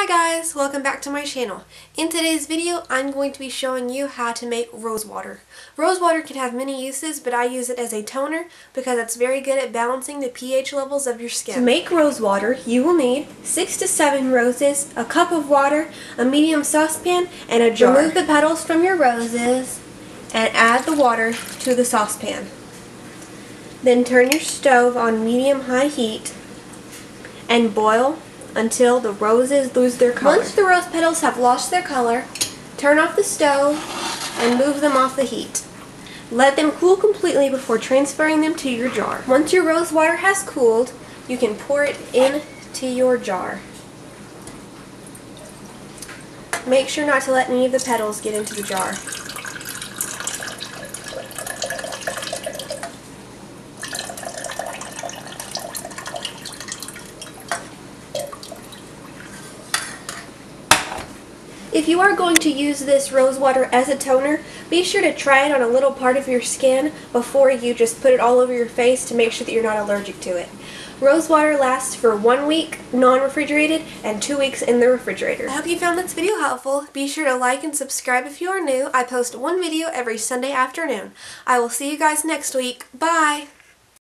Hi guys, welcome back to my channel. In today's video, I'm going to be showing you how to make rose water. Rose water can have many uses, but I use it as a toner because it's very good at balancing the pH levels of your skin. To make rose water, you will need 6 to 7 roses, a cup of water, a medium saucepan, and a jar. Remove the petals from your roses and add the water to the saucepan. Then turn your stove on medium-high heat and boil until the roses lose their color. Once the rose petals have lost their color, turn off the stove and move them off the heat. Let them cool completely before transferring them to your jar. Once your rose water has cooled, you can pour it into your jar. Make sure not to let any of the petals get into the jar. If you are going to use this rose water as a toner, be sure to try it on a little part of your skin before you just put it all over your face to make sure that you're not allergic to it. Rose water lasts for 1 week non-refrigerated and 2 weeks in the refrigerator. I hope you found this video helpful. Be sure to like and subscribe if you are new. I post one video every Sunday afternoon. I will see you guys next week. Bye!